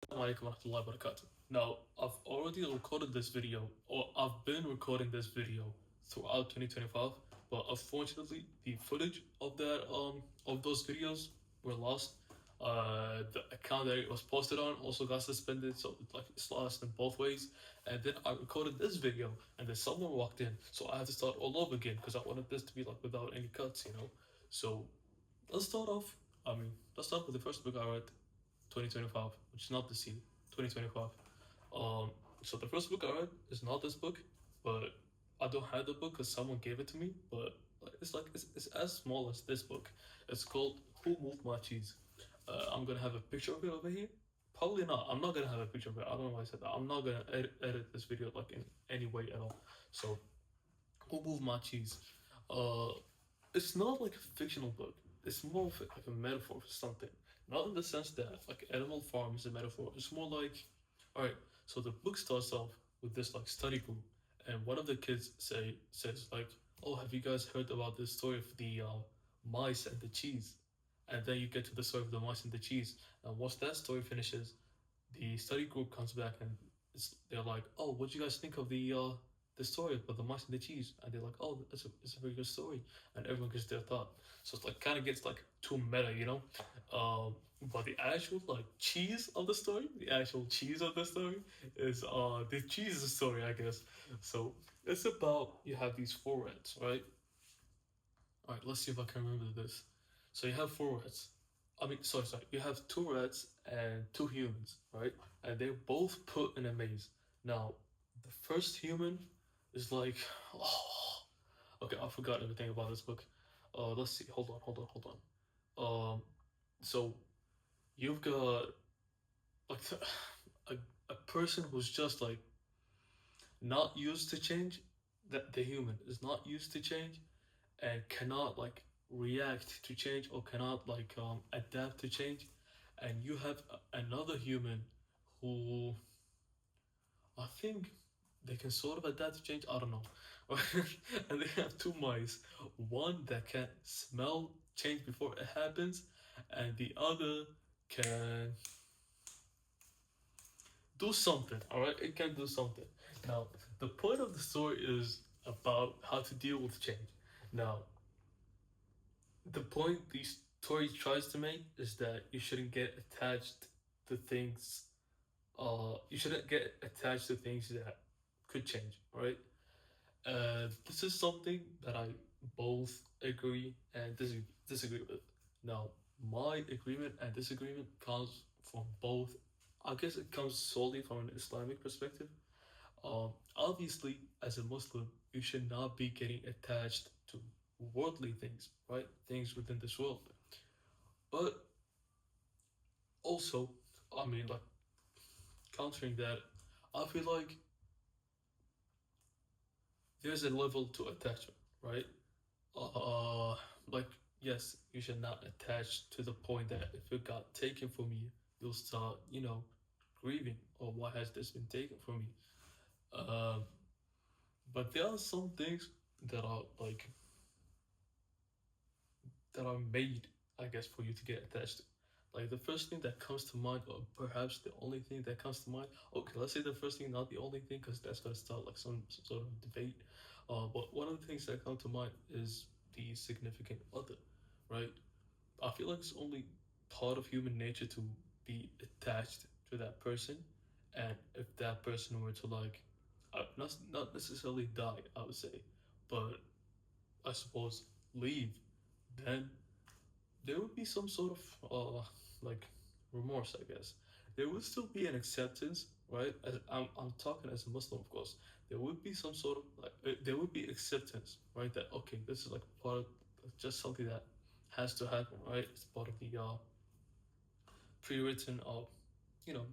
Alaikum warahmatullahi wabarakatuh. Now, I've already recorded this video, or I've been recording this video throughout 2025, but unfortunately, the footage of those videos were lost. The account that it was posted on also got suspended, so it's lost in both ways. And then I recorded this video, and then someone walked in, so I had to start all over again because I wanted this to be like without any cuts. So let's start off. Let's start with the first book I read 2025, which is not this year, 2025. Um, so the first book I read is not this book, but I don't have the book because someone gave it to me. But it's as small as this book. It's called Who Moved My Cheese. I'm gonna have a picture of it over here. Probably not. I'm not gonna have a picture of it. I don't know why I said that. I'm not gonna edit this video like in any way at all. So Who Moved My Cheese? Uh, it's not like a fictional book. It's more of like a metaphor for something. Not in the sense that like Animal Farm is a metaphor. It's more like, all right. So the book starts off with this like study group, and one of the kids says like, "Oh, have you guys heard about this story of the mice and the cheese?" And then you get to the story of the mice and the cheese. And once that story finishes, the study group comes back and they're like, "Oh, what do you guys think of the story about the mice and the cheese?" And they're like, "Oh, it's a very good story," and everyone gives their thought. So it's like kind of gets like too meta. But the actual like cheese of the story, the actual cheese of the story is the cheese story, I guess. So it's about you have these four rats, right? All right, let's see if I can remember this. So you have four rats. Sorry. You have two rats and two humans, right? And they're both put in a maze. Now, the first human is like, oh, okay, I forgot everything about this book. Let's see. Hold on. So you've got like a a person who's just like not used to change. That the human is not used to change and cannot like react to change or cannot like adapt to change, and you have another human who I think they can sort of adapt to change. I don't know. And they have two mice, one that can smell change before it happens, and the other can do something. All right, it can do something. Now, the point of the story is about how to deal with change. Now, the point the story tries to make is that you shouldn't get attached to things. You shouldn't get attached to things that could change, right? This is something that I both agree and disagree with. Now, my agreement and disagreement comes from both. I guess it comes solely from an Islamic perspective. Obviously, as a Muslim, you should not be getting attached to worldly things, right? Things within this world. But also, like countering that, I feel like there's a level to attachment, right? Uh, like yes, you should not attach to the point that if it got taken from you, you'll start, grieving. Or why has this been taken from me? Um, but there are some things that are like that are made, I guess, for you to get attached to. Like the first thing that comes to mind, or perhaps the only thing that comes to mind. Okay, let's say the first thing, not the only thing, because that's gonna start like some sort of debate. But one of the things that come to mind is the significant other, right? I feel like it's only part of human nature to be attached to that person, and if that person were to like, not necessarily die, I would say, but I suppose leave, then there would be some sort of like remorse, I guess. There would still be an acceptance, right? I'm talking as a Muslim, of course. There would be some sort of like there would be acceptance, right? That okay, this is like part of just something that has to happen, right? It's part of the pre-written you know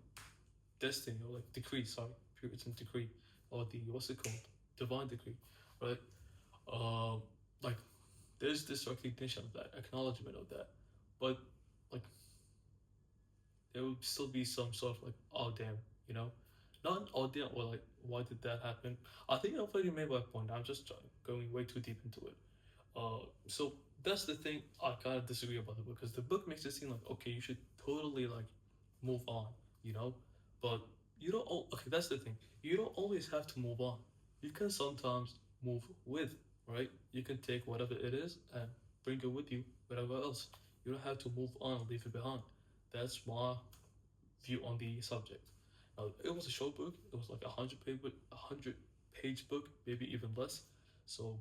destiny or like decree, sorry, pre-written decree or the what's it called, divine decree, right? Um, like there's this recognition of that, acknowledgement of that, but like there would still be some sort of like, oh damn, you know, not oh damn, or like why did that happen? I think I've already made my point. I'm just going way too deep into it. So that's the thing I kind of disagree about the book because the book makes it seem like okay, you should totally like move on, you know. But you don't. Okay, that's the thing. You don't always have to move on. You can sometimes move with, right? You can take whatever it is and bring it with you wherever else. You don't have to move on and leave it behind. That's my view on the subject. Now, it was a short book. It was like a 100 page book, maybe even less. So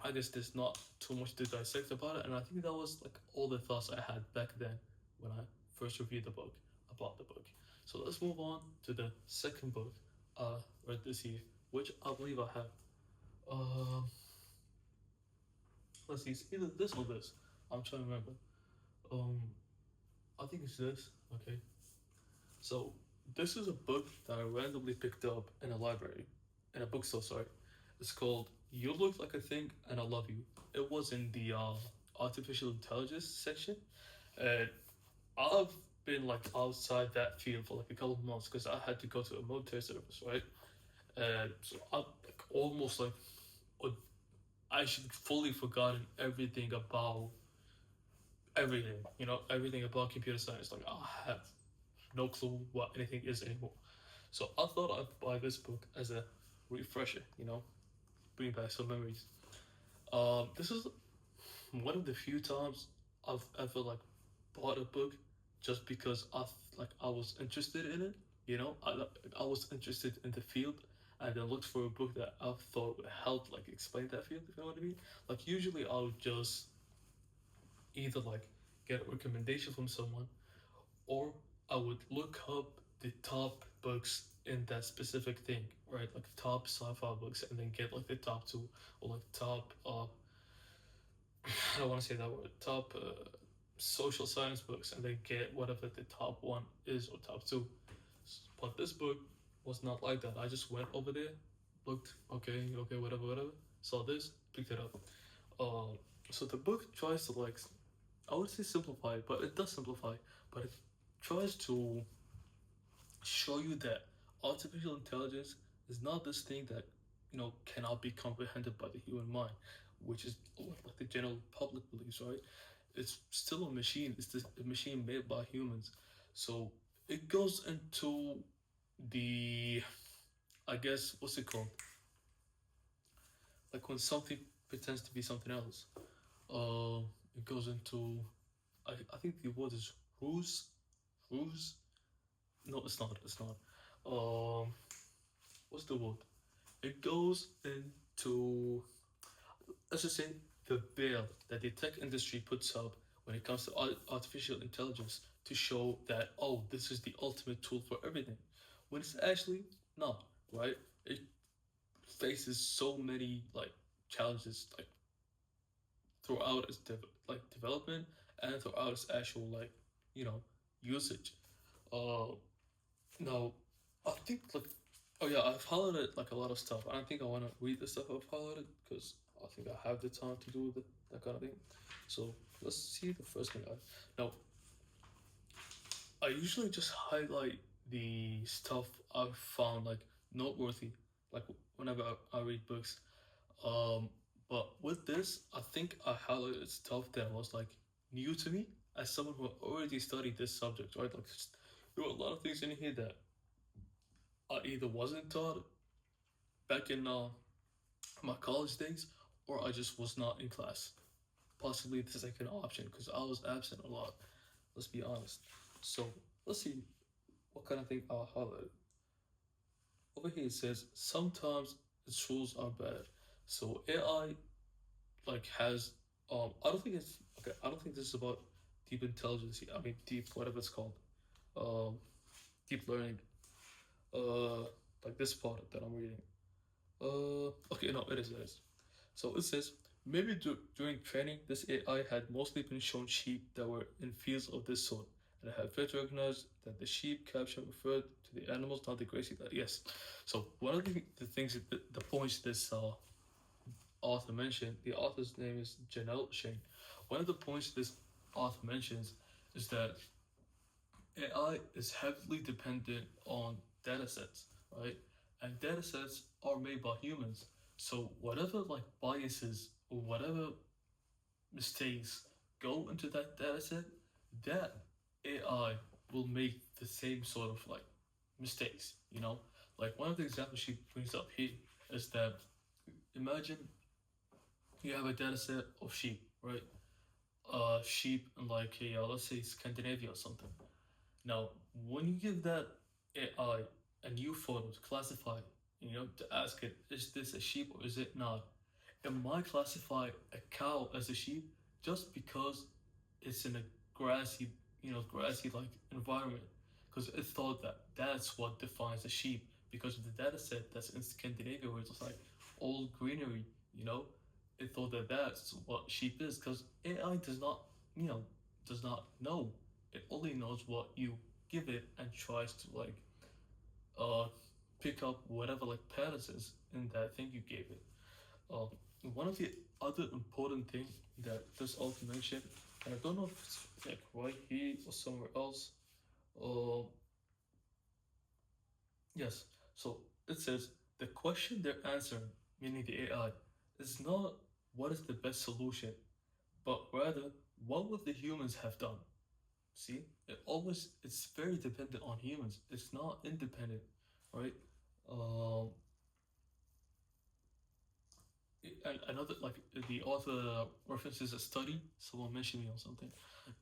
I guess there's not too much to dissect about it, and I think that was like all the thoughts I had back then when I first reviewed the book about the book. So let's move on to the second book I read this year, which I believe I have. Uh, let's see, it's either this or this. I'm trying to remember. Um, I think it's this. Okay. So this is a book that I randomly picked up in a library, in a bookstore. Sorry, it's called "You Look Like a Thing and I Love You." It was in the artificial intelligence section, and I've been like outside that field for like a couple of months because I had to go to a military service, right? And so I like almost like uh, I should fully forgotten everything about everything, everything about computer science. Like I have no clue what anything is anymore. So I thought I'd buy this book as a refresher, bring back some memories. This is one of the few times I've ever like bought a book just because I was interested in it. I was interested in the field, and then looked for a book that I thought would help like explain that field. If you know what I mean. Like usually I would just either like get a recommendation from someone, or I would look up the top books in that specific thing, right? Like top sci-fi books, and then get like the top two, or like top I don't want to say that word, top social science books, and then get whatever the top one is or top two. But this book was not like that. I just went over there, looked, okay, whatever, saw this, picked it up. Uh, so the book tries to like, I would say simplify, but it does simplify, but it tries to show you that artificial intelligence is not this thing that cannot be comprehended by the human mind, which is what like the general public believes, right? It's still a machine. It's a machine made by humans. So it goes into the, I guess, what's it called? Like when something pretends to be something else. It goes into, I think the word is ruse, ruse. No, it's not. It's not. Um, what's the word? It goes into, let's just say, the veil that the tech industry puts up when it comes to artificial intelligence to show that, oh, this is the ultimate tool for everything, when it's actually not, right? It faces so many like challenges like throughout its development, and throughout its actual usage. Uh, Now, I think like, oh yeah, I've highlighted like a lot of stuff. I don't think I want to read the stuff I've highlighted because I think I have the time to do that kind of thing. So let's see the first thing. Now, I usually just highlight the stuff I've found like noteworthy, like whenever I read books. Um, but with this, I think I highlighted stuff that was like new to me as someone who already studied this subject, right? Like, there were a lot of things in here that I either wasn't taught back in my college days, or I just was not in class. Possibly the second option because I was absent a lot. Let's be honest. So let's see what kind of thing I'll highlight. Over here it says sometimes its rules are bad. So AI like has I don't think it's okay. I don't think this is about deep intelligence. I mean deep whatever it's called. Um, deep learning. Uh, like this part that I'm reading. Okay, no, it is. So it says maybe during training, this AI had mostly been shown sheep that were in fields of this sort, and it had failed to recognize that the sheep caption referred to the animals, not the grazing land. Yes. So one of the things, the points this author mentioned, the author's name is Janelle Shane. One of the points this author mentions is that AI is heavily dependent on data sets, right? And data sets are made by humans. So whatever like biases or whatever mistakes go into that data set, that AI will make the same sort of like mistakes, you know? Like one of the examples she brings up here is that imagine you have a data set of sheep, right? Sheep in like let's say Scandinavia or something. Now, when you give that AI a new photo to classify, to ask it, is this a sheep or is it not? It might classify a cow as a sheep just because it's in a grassy, grassy like environment. Because it thought that that's what defines a sheep because of the data set that's in Scandinavia where it's just like all greenery, you know? It thought that that's what sheep is because AI does not know. It only knows what you give it and tries to like uh pick up whatever like patterns is in that thing you gave it. Uh, One of the other important thing that this author mentioned, and I don't know if it's like right here or somewhere else. Uh, yes. So it says the question they're answering, meaning the AI, is not what is the best solution, but rather what would the humans have done. See, it's very dependent on humans. It's not independent, right? Um, and another like the author references a study. Someone mentioned me on something.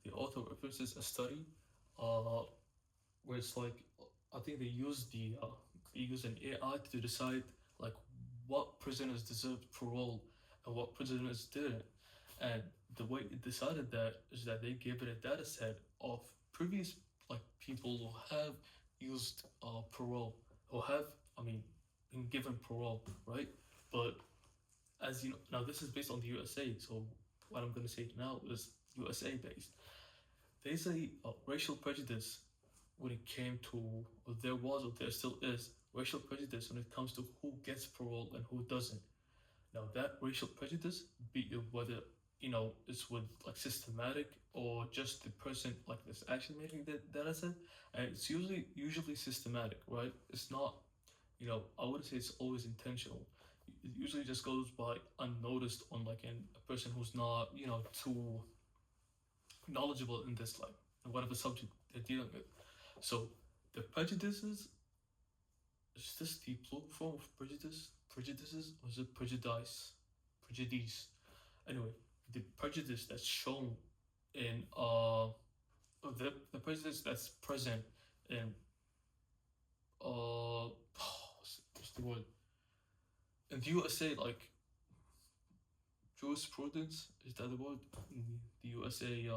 The author references a study, uh, where it's like I think they use an AI to decide like what prisoners deserved parole and what prisoners didn't. And the way it decided that is that they gave it a data set of previous like people who have used parole, who have been given parole, right? But as you know, now this is based on the USA, so what I'm gonna say now is USA based. They say racial prejudice when it came to, or there was, or there still is, racial prejudice when it comes to who gets parole and who doesn't. Now that racial prejudice, be it whether it's with like systematic or just the person like that's actually making the data set, and it's usually systematic, right? It's not, I wouldn't say it's always intentional. It usually just goes by unnoticed on like a person who's not too knowledgeable in this like whatever subject they're dealing with. So the prejudices, is this the plural form of prejudice? Prejudices or is it prejudice? Prejudice. Anyway, the prejudice that's shown in the prejudice that's present in what's the word? In the USA, like jurisprudence, is that the word? In the USA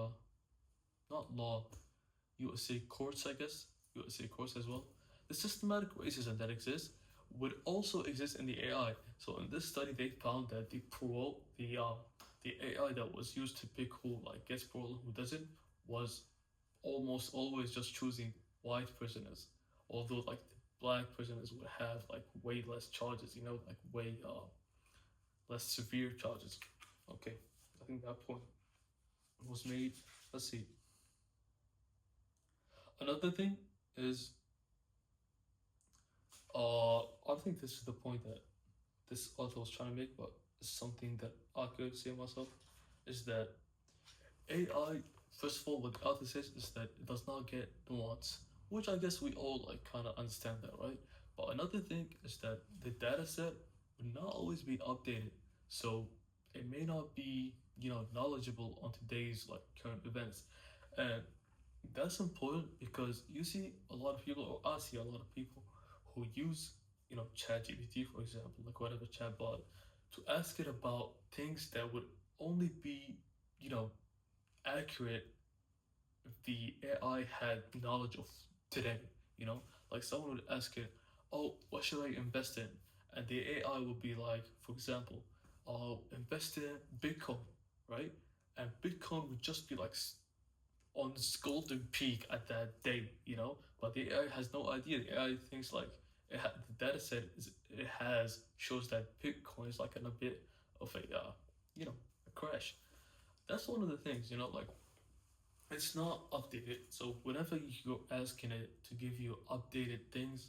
not law, USA courts, I guess. USA courts as well. The systematic racism that exists would also exist in the AI. So in this study, they found that the AI that was used to pick who like gets parole and who doesn't was almost always just choosing white prisoners, although like the black prisoners would have like way less charges, like way less severe charges. Okay, I think that point was made. Let's see. Another thing is, I think this is the point that this author was trying to make, but it's something that I could say myself, is that AI, first of all, what the author says is that it does not get nuance, which I guess we all like kind of understand that, right? But another thing is that the data set would not always be updated, so it may not be knowledgeable on today's like current events, and that's important because you see a lot of people, or I see a lot of people who use ChatGPT, for example, like whatever chatbot, to ask it about things that would only be you know accurate if the AI had knowledge of today. Like someone would ask it, "Oh, what should I invest in?" And the AI would be like, for example, "Oh, invest in Bitcoin," right? And Bitcoin would just be like on its golden peak at that day, But the AI has no idea. The AI thinks like the data set it has shows that Bitcoin is like in a bit of a crash. That's one of the things, like it's not updated. So whenever you're asking it to give you updated things,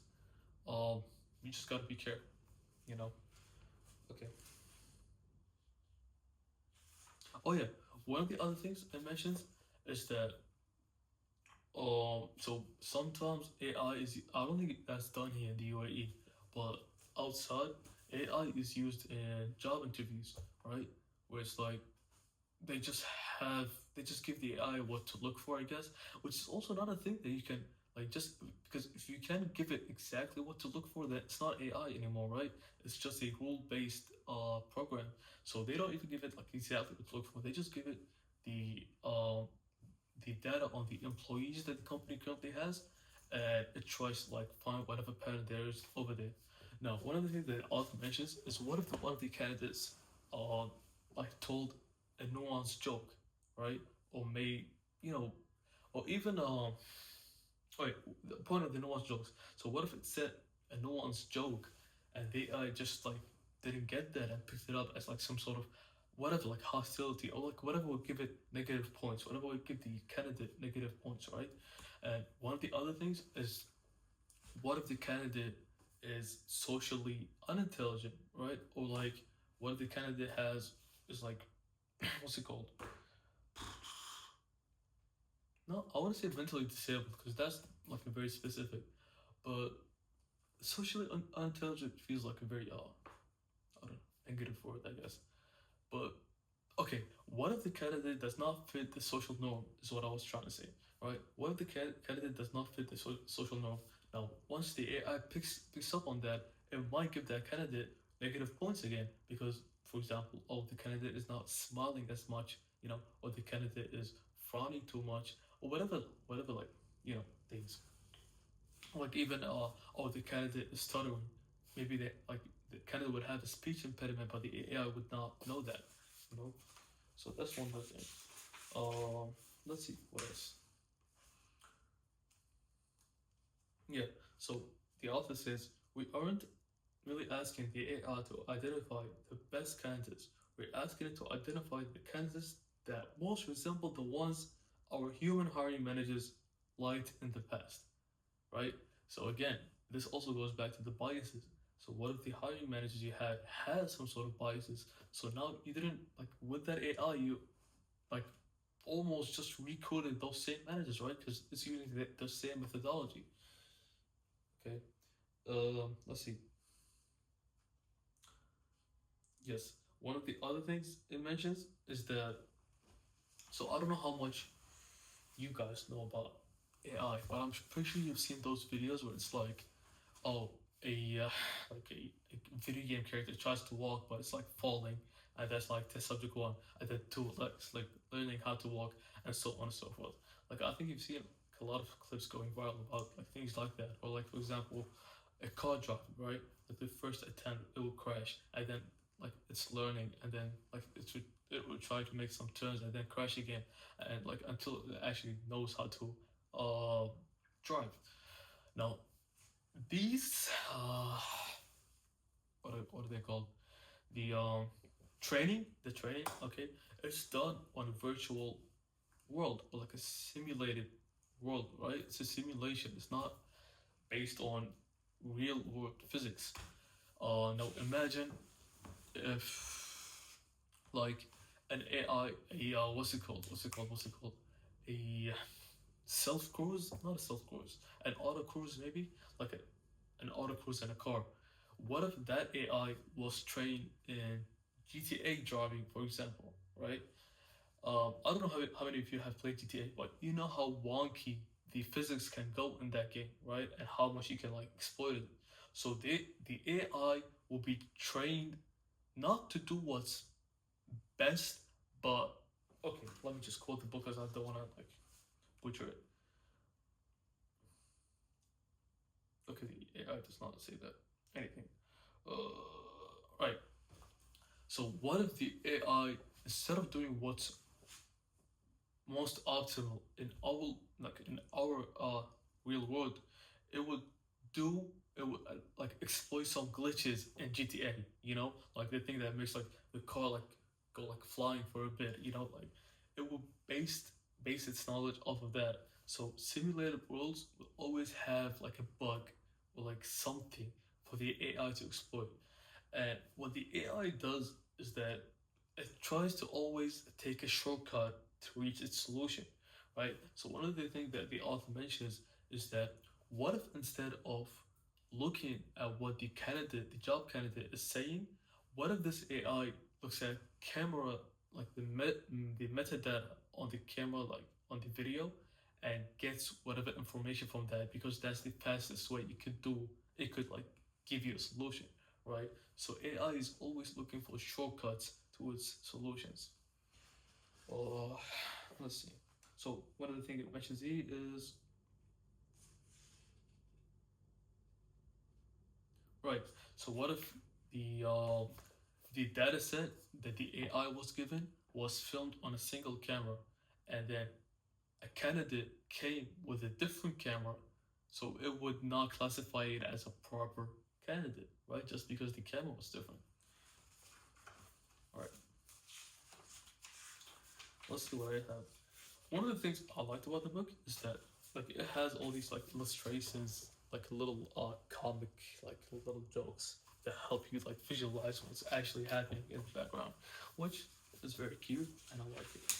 you just gotta be careful, you know. Okay. Oh yeah, one of the other things it mentions is that So sometimes AI is, I don't think that's done here in the UAE, but outside AI is used in job interviews, right? Where it's like they just have they just give the AI what to look for, I guess, which is also not a thing that you can like just because if you can't give it exactly what to look for, then it's not AI anymore, right? It's just a rule based program. So they don't even give it like exactly what to look for. They just give it the um the data on the employees that the company currently has, and it tries to like find whatever pattern there is over there. Now, one of the things that the author mentions is what if one of the candidates uh like told a nuanced joke, right? Or may you know, or even wait, the point of the nuanced jokes. So what if it said a nuanced joke, and the AI just like didn't get that and picked it up as like some sort of whatever, like hostility or like whatever would give it negative points, whatever would give the candidate negative points, right? And one of the other things is what if the candidate is socially unintelligent, right? Or like what if the candidate has is like what's it called? No, I want to say mentally disabled because that's like a very specific, but socially unintelligent feels like a very I don't know, negative word, I guess. But okay, what if the candidate does not fit the social norm? Is what I was trying to say, right? What if the candidate does not fit the social norm? Now, once the AI picks up on that, it might give that candidate negative points again because, for example, oh, the candidate is not smiling as much, or the candidate is frowning too much, or whatever, like things. Like even oh, the candidate is stuttering. Maybe the candidate would have a speech impediment, but the AI would not know that, you know. So that's one more thing. Let's see what else. Yeah. So the author says we aren't really asking the AI to identify the best candidates. We're asking it to identify the candidates that most resemble the ones our human hiring managers liked in the past, right? So again, this also goes back to the biases. So what if the hiring managers you had some sort of biases? So now you didn't like with that AI you like almost just recoded those same managers, right? Because it's using the same methodology. Okay. Let's see. Yes. One of the other things it mentions is that so I don't know how much you guys know about AI, but I'm pretty sure you've seen those videos where it's like, oh, like a video game character tries to walk, but it's like falling, and that's like the subject one, and then two, like it's like learning how to walk, and so on and so forth. Like I think you've seen like, a lot of clips going viral about like things like that, or like for example, a car driving, right? Like the first attempt it will crash, and then like it's learning, and then like it will try to make some turns and then crash again, and like until it actually knows how to uh drive. Now these what are they called? The training, okay, it's done on a virtual world or like a simulated world, right? It's a simulation. It's not based on real world physics. Now imagine if like an AI, what's it called? A self cruise, not a self cruise, an auto cruise maybe, like an auto cruise in a car. What if that AI was trained in GTA driving, for example, right? I don't know how many of you have played GTA, but you know how wonky the physics can go in that game, right? And how much you can like exploit it. So the AI will be trained not to do what's best, but okay, let me just quote the book because I don't want to like butcher it. Okay, the AI does not say that anything. Right. So what if the AI, instead of doing what's most optimal in our real world, it would do it would like exploit some glitches in GTA. Like the thing that makes like the car like go like flying for a bit. Like it will base its knowledge off of that. So simulated worlds will always have like a bug or like something for the AI to exploit. And what the AI does is that it tries to always take a shortcut to reach its solution, right? So one of the things that the author mentions is that what if instead of looking at what the job candidate is saying, what if this AI looks at camera, like the metadata on the camera, like on the video, and gets whatever information from that, because that's the fastest way you could do. It could like give you a solution, right? So AI is always looking for shortcuts towards solutions. Let's see. So one of the things it mentions here is right. So what if the data set that the AI was given was filmed on a single camera, and then a candidate came with a different camera, so it would not classify it as a proper candidate, right? Just because the camera was different. All right. Let's see what I have. One of the things I liked about the book is that like it has all these like illustrations, like little comic, like little jokes that help you like visualize what's actually happening in the background, which is very cute and I like it.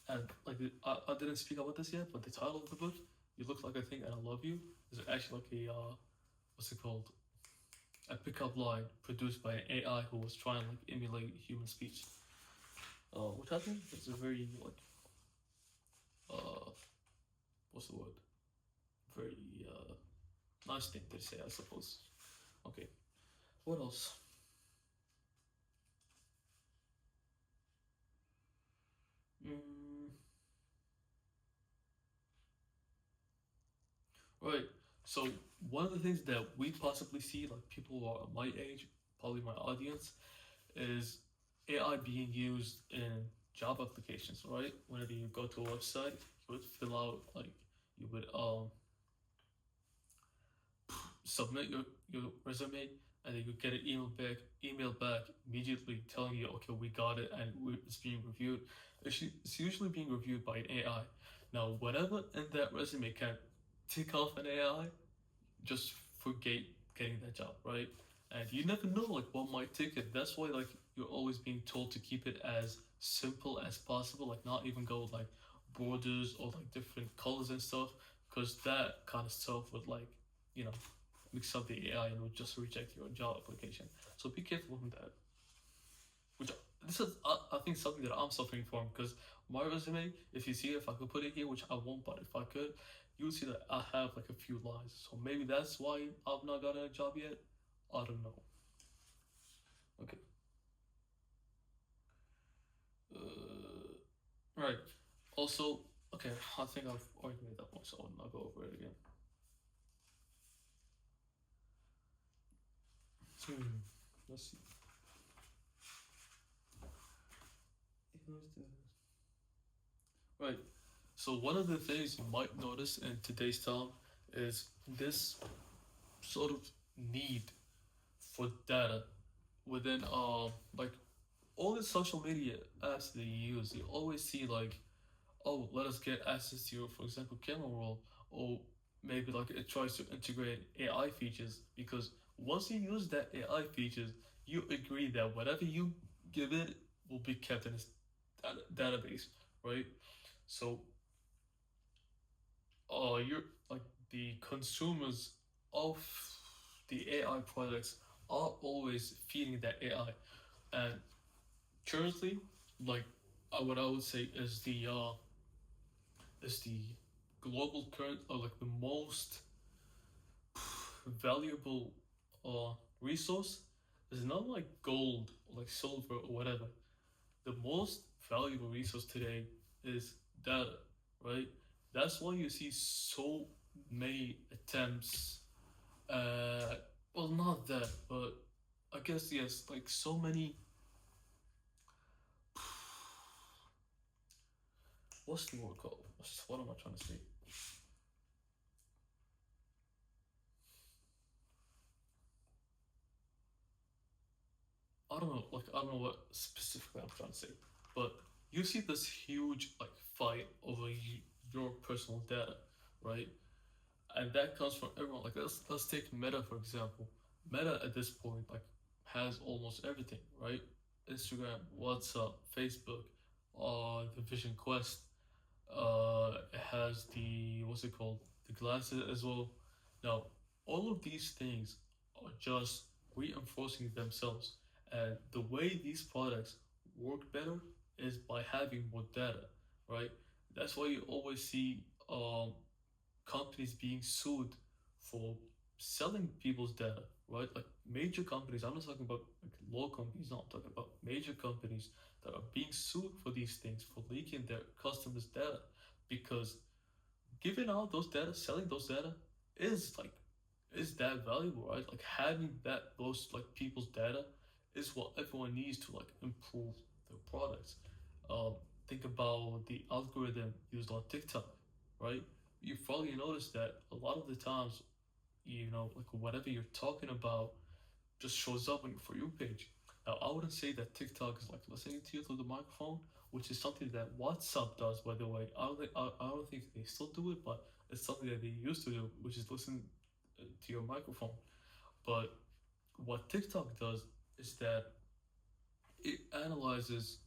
And like I didn't speak about this yet, but the title of the book, "You Look Like I Think and I Love You," is actually like a what's it called? A pickup line produced by an AI who was trying to like emulate human speech. Which I think is a very like what's the word? Very nice thing to say, I suppose. Okay, what else? Mm, right. So one of the things that we possibly see, like people who are my age, probably my audience, is AI being used in job applications. Right. Whenever you go to a website, you would fill out like you would submit your resume, and then you get an email back immediately telling you, okay, we got it and it's being reviewed. It's usually being reviewed by an AI. Now whatever in that resume can tick off an AI, just forget getting that job, right? And you never know like what might tick it. That's why like you're always being told to keep it as simple as possible, like not even go with like borders or like different colors and stuff, because that kind of stuff would like, you know, mix up the AI and would just reject your job application. So be careful with that. Which this is I think something that I'm suffering from, because my resume, if you see it, if I could put it here, which I won't, but if I could, you would see that I have like a few lines. So maybe that's why I've not gotten a job yet. I don't know. Okay. Right. Also, okay, I think I've already made that point, so I'll not go over it again. Let's see. Right. So one of the things you might notice in today's time is this sort of need for data within like all the social media apps that you use. You always see like, oh, let us get access to your, for example, camera roll, or maybe like it tries to integrate AI features, because once you use that AI features, you agree that whatever you give it will be kept in its database, right? So you're like the consumers of the AI products are always feeding that AI, and currently, like what I would say is the global current, or like the most valuable resource is not like gold or like silver or whatever. The most valuable resource today is data, right? That's why you see so many attempts. Well, not that, but I guess yes, like so many. What's the word called? What am I trying to say? I don't know, like I don't know what specifically I'm trying to say, but you see this huge like fight over your personal data, right? And that comes from everyone. Like let's take Meta for example. Meta at this point like has almost everything, right? Instagram, WhatsApp, Facebook, the Vision Quest, It has the, what's it called? The glasses as well. Now, all of these things are just reinforcing themselves. And the way these products work better is by having more data, right? That's why you always see companies being sued for selling people's data, right? Like major companies. I'm not talking about like low companies. No, I'm talking about major companies that are being sued for these things, for leaking their customers' data, because giving out those data, selling those data, is like is that valuable, right? Like having those like people's data is what everyone needs to like improve their products. Um, think about the algorithm used on TikTok, right? You've probably noticed that a lot of the times, like whatever you're talking about just shows up on your For You page. Now, I wouldn't say that TikTok is like listening to you through the microphone, which is something that WhatsApp does, by the way. I don't think they still do it, but it's something that they used to do, which is listen to your microphone. But what TikTok does is that it analyzes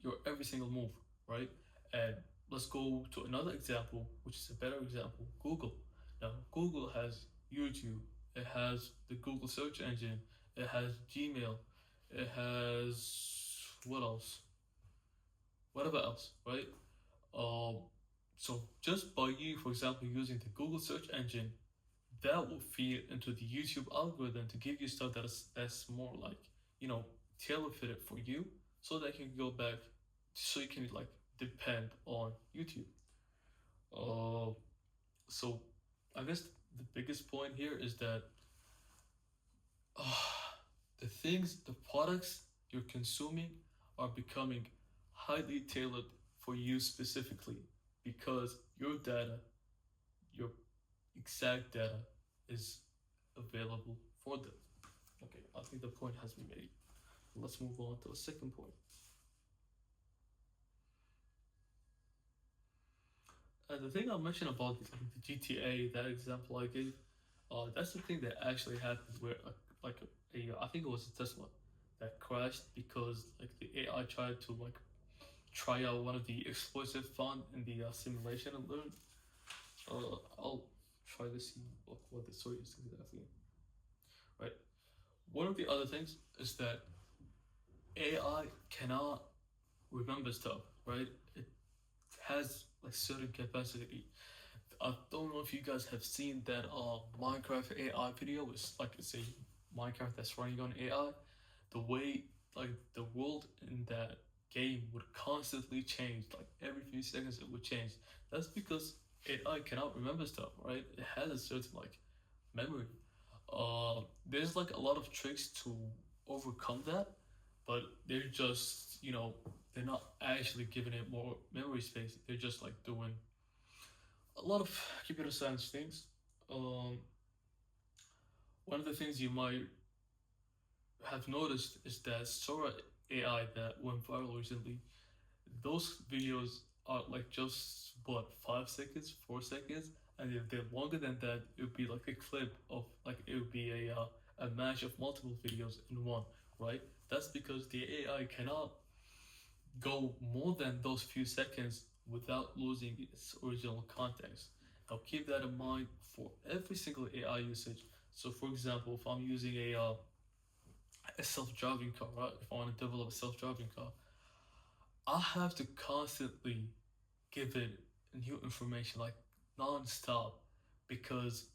your every single move, right? And let's go to another example, which is a better example, Google. Now, Google has YouTube, it has the Google search engine, it has Gmail, it has what else? Whatever else, right? Um, so just by you, for example, using the Google search engine, that will feed into the YouTube algorithm to give you stuff that's more like, you know, tailor fitted for you, so that you can go back, so you can like depend on YouTube. Uh, so I guess the biggest point here is that the products you're consuming are becoming highly tailored for you specifically, because your data, your exact data, is available for them. Okay, I think the point has been made. Let's move on to the second point. The thing I mentioned about the GTA, that example I gave, that's the thing that actually happened where I think it was a Tesla that crashed because like the AI tried to like try out one of the explosive fun in the simulation and learn. I'll try to see what the story is exactly. Right. One of the other things is that AI cannot remember stuff. Right. It has like certain capacity. I don't know if you guys have seen that Minecraft AI video. It's a Minecraft that's running on AI. The way like the world in that game would constantly change, like every few seconds it would change. That's because AI cannot remember stuff, right? It has a certain like memory. There's like a lot of tricks to overcome that, but they're just they're not actually giving it more memory space. They're just like doing a lot of computer science things. Um, One of the things you might have noticed is that Sora AI that went viral recently, those videos are like just what, 5 seconds, 4 seconds, and if they're longer than that, it would be like a clip of like it would be a match of multiple videos in one, right? That's because the AI cannot go more than those few seconds without losing its original context. Now keep that in mind for every single AI usage. So for example, if I'm using a self-driving car, right? If I want to develop a self-driving car, I have to constantly give it new information like non-stop, because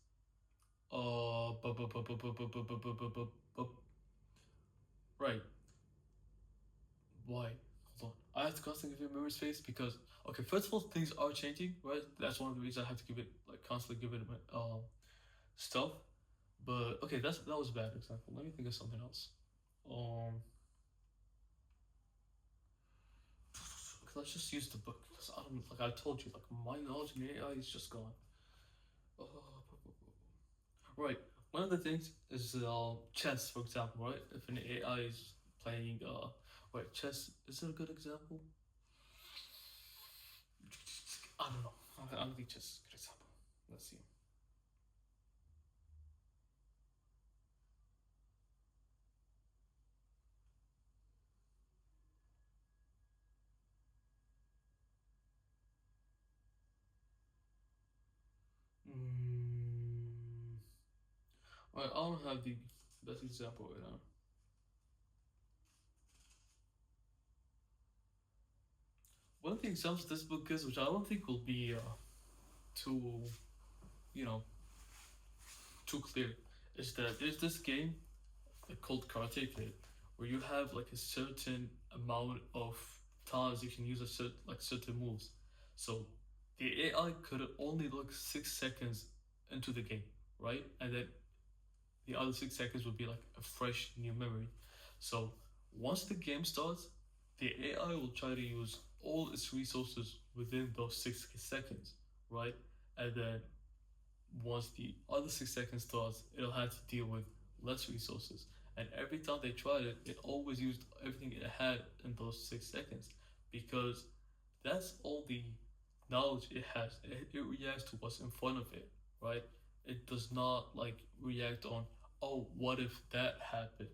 right, why? Hold on. I have to constantly give it memory space because, okay, first of all, things are changing, right? That's one of the reasons I have to give it like constantly give it stuff. But okay, that was a bad example. Let me think of something else. Um, let's just use the book because I don't, like I told you, like my knowledge in AI is just gone. Uh, right. One of the things is chess, for example, right? If an AI is playing right, chess is it a good example? I don't know. I don't think chess is a good example. Let's see. Mm, I don't have the best example right now. One of the examples this book gives, which I don't think will be too, you know, too clear, is that there's this game called Karate Kid, where you have like a certain amount of times you can use certain moves. So the AI could only look 6 seconds into the game, right? And then the other 6 seconds would be like a fresh new memory. So once the game starts, the AI will try to use all its resources within those 6 seconds, right? And then once the other 6 seconds starts, it'll have to deal with less resources. And every time they tried it, it always used everything it had in those 6 seconds because that's all the knowledge it has. It reacts to what's in front of it, right? It does not like react on, oh, what if that happened?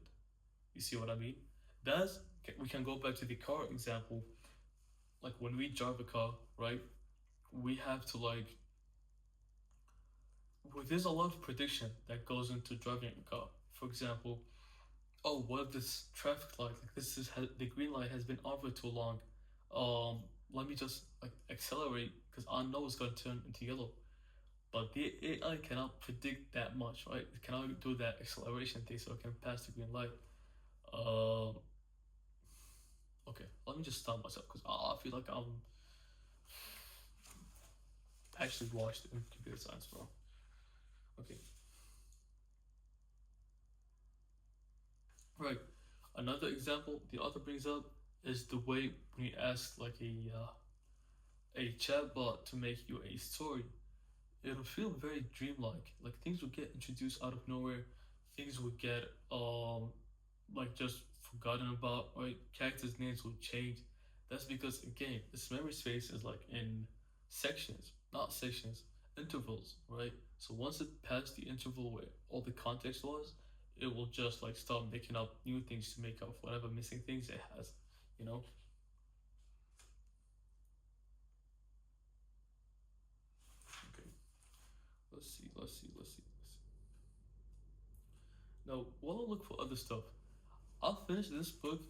You see what I mean? That's we can go back to the car example. Like when we drive a car, right? We have to like there's a lot of prediction that goes into driving a car. For example, oh, what if this traffic light, like this is the green light has been on for too long. Let me just like accelerate because I know it's gonna turn into yellow. But the AI cannot predict that much, right? It cannot do that acceleration thing, so it can pass the green light. Um, okay, let me just stop myself because I feel like I'm actually washed in computer science, bro. Okay, right. Another example the author brings up is the way when you ask like a chatbot to make you a story. It'll feel very dreamlike. Like things will get introduced out of nowhere. Things will get like just forgotten about. Right, characters' names will change. That's because again, this memory space is like in sections, not sections, intervals. Right. So once it passed the interval where all the context was, it will just like start making up new things to make up whatever missing things it has. You know. Okay. Let's see. Let's see. Let's see. Let's see. Now, while I look for other stuff, I'll finish this book,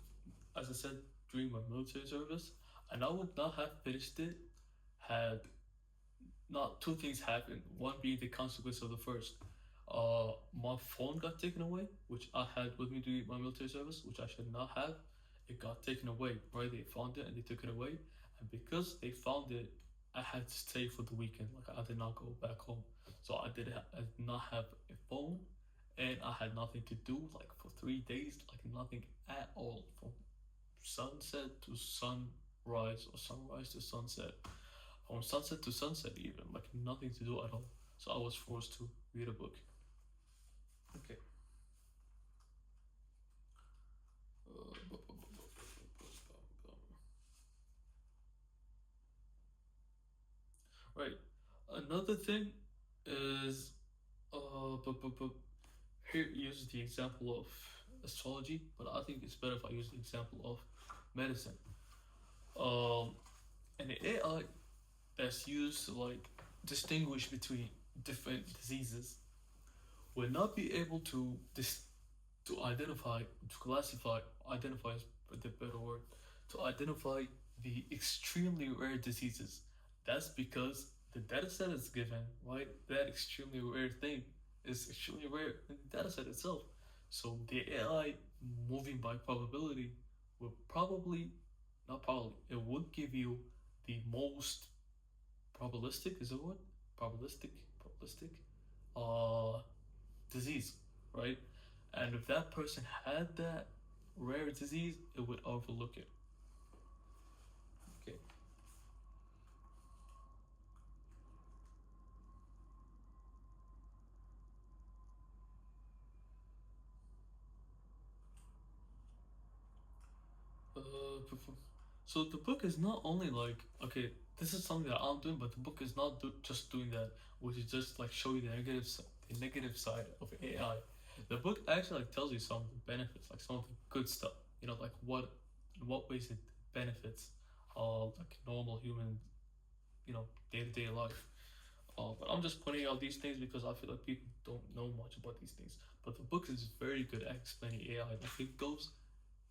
as I said, during my military service, and I would not have finished it had not two things happened. One being the consequence of the first. My phone got taken away, which I had with me during my military service, which I should not have. It got taken away, right? They found it and they took it away. And because they found it, I had to stay for the weekend. Like I did not go back home. So I did not have a phone and I had nothing to do like for 3 days, like nothing at all from sunset to sunrise or sunrise to sunset, from sunset to sunset even, like nothing to do at all. So I was forced to read a book. Okay. Right. Another thing is here use the example of astrology, but I think it's better if I use the example of medicine. Um, an AI that's used to like distinguish between different diseases will not be able to to identify, to classify, identify is the better word, to identify the extremely rare diseases. That's because the data set is given, right? That extremely rare thing is extremely rare in the data set itself. So the AI moving by probability will probably, not probably, it would give you the most probabilistic, is it what? Probabilistic, uh, disease, right? And if that person had that rare disease, it would overlook it. Okay. So the book is not only like okay, this is something that I'm doing, but the book is not just doing that, which is just like show you the negative side of AI. The book actually like tells you some of the benefits, like some of the good stuff. You know, like in what ways it benefits, like normal human, day to day life. But I'm just pointing out these things because I feel like people don't know much about these things. But the book is very good at explaining AI. Like it goes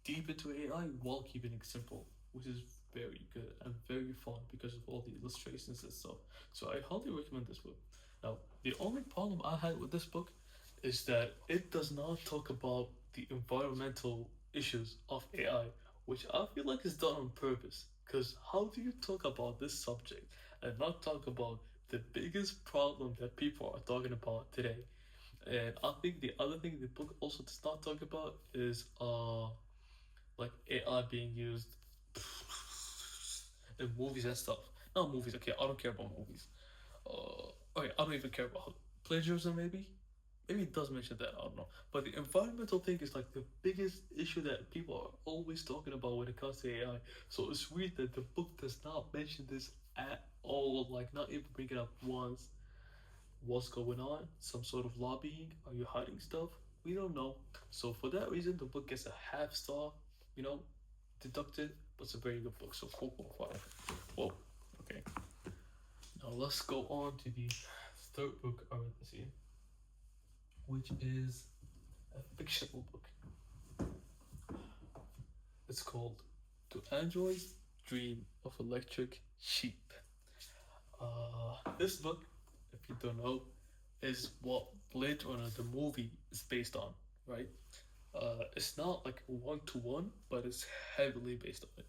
deep into AI while keeping it simple, which is very good and very fun because of all the illustrations and stuff. So I highly recommend this book. Now, the only problem I had with this book is that it does not talk about the environmental issues of AI, which I feel like is done on purpose. Because how do you talk about this subject and not talk about the biggest problem that people are talking about today? And I think the other thing the book also does not talk about is like AI being used in movies and stuff. Not movies, okay, I don't care about movies. Okay, I don't even care about plagiarism, maybe? Maybe it does mention that, I don't know. But the environmental thing is like the biggest issue that people are always talking about when it comes to AI. So it's weird that the book does not mention this at all, like not even bring it up once. What's going on? Some sort of lobbying? Are you hiding stuff? We don't know. So for that reason, the book gets a half star, you know, deducted, but it's a very good book. So 4.5. Whoa. Okay. Now let's go on to the third book I read this year, which is a fictional book. It's called "Do Androids Dream of Electric Sheep?" This book, if you don't know, is what Blade Runner the movie is based on, right? It's not like one to one, but it's heavily based on it.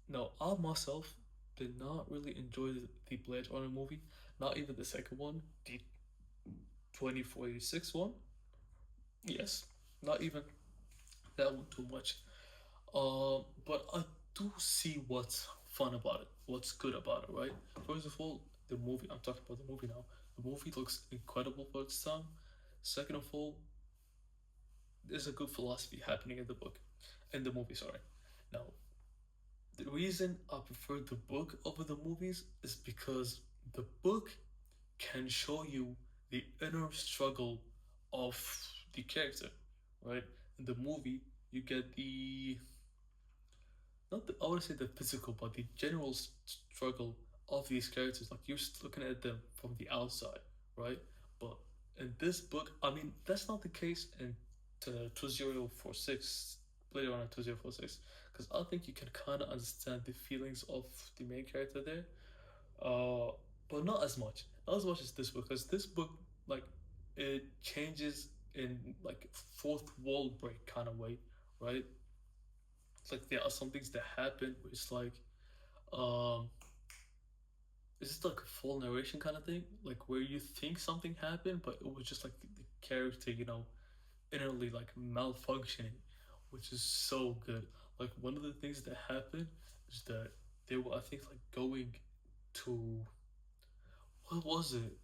No, I myself did not really enjoy the Blade Runner movie, not even the second one, the 2046 one. Yes, not even that one too much. But I do see what's fun about it, what's good about it, right? First of all, the movie. I'm talking about the movie now. The movie looks incredible for its time. Second of all, there's a good philosophy happening in the book, in the movie. Sorry. Now, the reason I prefer the book over the movies is because the book can show you the inner struggle of the character, right? In the movie, you get the not the, I would say the physical, but the general struggle of these characters. Like you're just looking at them from the outside, right? But in this book, I mean, that's not the case in 2046, Blade Runner 2046, because I think you can kind of understand the feelings of the main character there, uh, but not as much. Not as much as this book, because this book, like, it changes in like fourth wall break kind of way, right? It's like there are some things that happen where it's like, um, it's just like a full narration kind of thing, like where you think something happened, but it was just like the character, you know, innerly like malfunctioning, which is so good. Like one of the things that happened is that they were, I think, like going to what was it?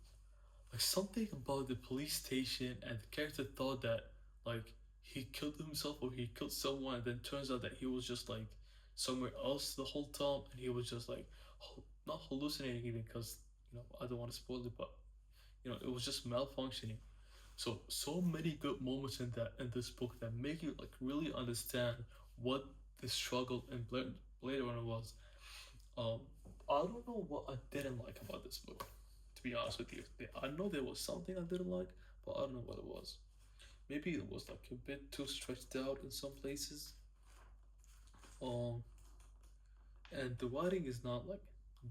Like something about the police station, and the character thought that like he killed himself or he killed someone, and then turns out that he was just like somewhere else the whole time, and he was just like not hallucinating even because you know I don't want to spoil it, but you know it was just malfunctioning. So many good moments in that in this book that make you like really understand what the struggle in Blade Runner was. Um, I don't know what I didn't like about this book. To be honest with you, I know there was something I didn't like, but I don't know what it was. Maybe it was like a bit too stretched out in some places. Um, and the writing is not like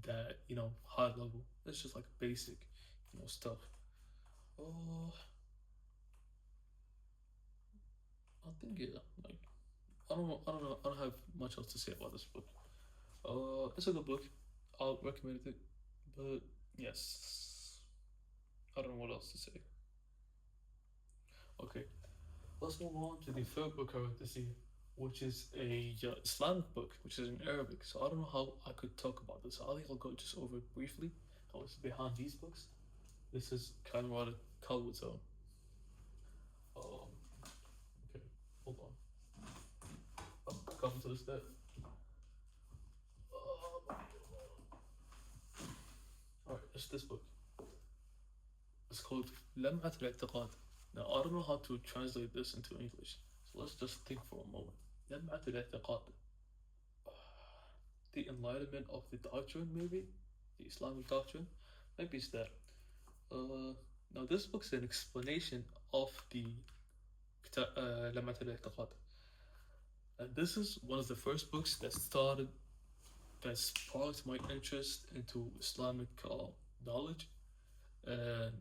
that, you know, high level. It's just like basic, you know, stuff. Uh, I think yeah, like I don't have much else to say about this book. It's a good book. I'll recommend it, but yes, I don't know what else to say. Okay, let's move on to the third book I read this year, which is a Islamic book, which is in Arabic. So I don't know how I could talk about this. I think I'll go just over it briefly. What's behind these books? This is kind of what a color zone. Okay, hold on. Come to the step. Alright, it's this book. It's called لمعة الاعتقاد. Now, I don't know how to translate this into English, so let's just think for a moment. لمعة الاعتقاد. The enlightenment of the doctrine, maybe? the Islamic doctrine. Maybe it's that. Now this book's an explanation of the لمعة الاعتقاد. And this is one of the first books that sparked my interest into Islamic knowledge. And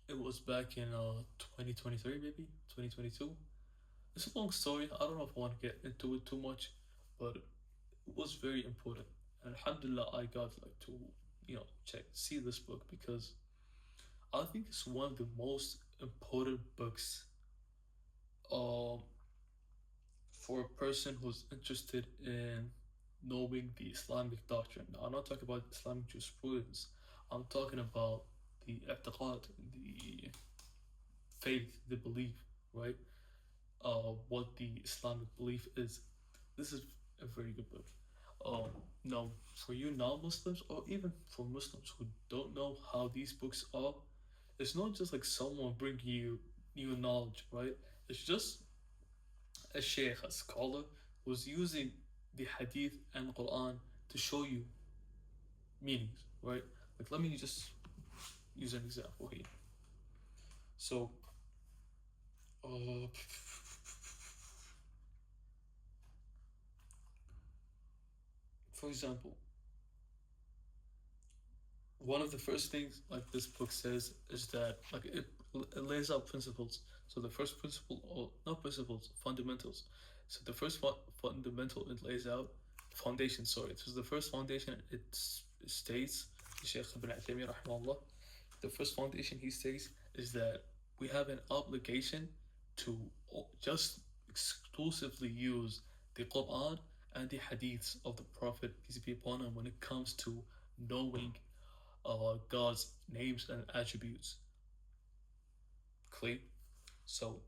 it was back in 2023, maybe 2022. It's a long story. I don't know if I want to get into it too much, but it was very important. And alhamdulillah, I got to see this book, because I think it's one of the most important books for a person who's interested in knowing the Islamic doctrine. Now, I'm not talking about Islamic jurisprudence. I'm talking about the اعتقاد, the faith, the belief, right? What the Islamic belief is. This is a very good book. Now, for you non-Muslims, or even for Muslims who don't know how these books are, it's not just like someone bringing you new knowledge, right? It's just a sheikh, a scholar, who's using the hadith and Quran to show you meanings, right? Like, let me just use an example here. So, for example, one of the first things like this book says is that like it lays out principles. So the first principle, or not principles, fundamentals. So the first fundamental it lays out, foundation, sorry. This is the first foundation. It states, Sheikh عثيمين رحمه, the first foundation he states is that we have an obligation to just exclusively use the Quran and the hadiths of the Prophet, peace be upon him, when it comes to knowing God's names and attributes. Clear? So,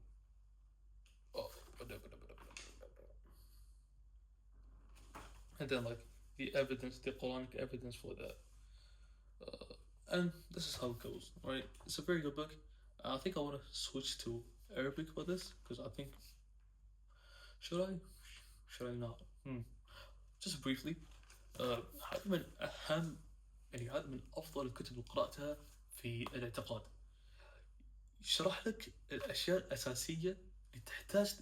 and then like the evidence, the Quranic evidence for that. And this is how it goes, right? It's a very good book. I think I want to switch to Arabic for this, because I think, should I not? Just briefly, هذا من أهم هذا من أفضل الكتب اللي قرأتها في الاعتقاد. يشرح لك الأشياء الأساسية اللي تحتاج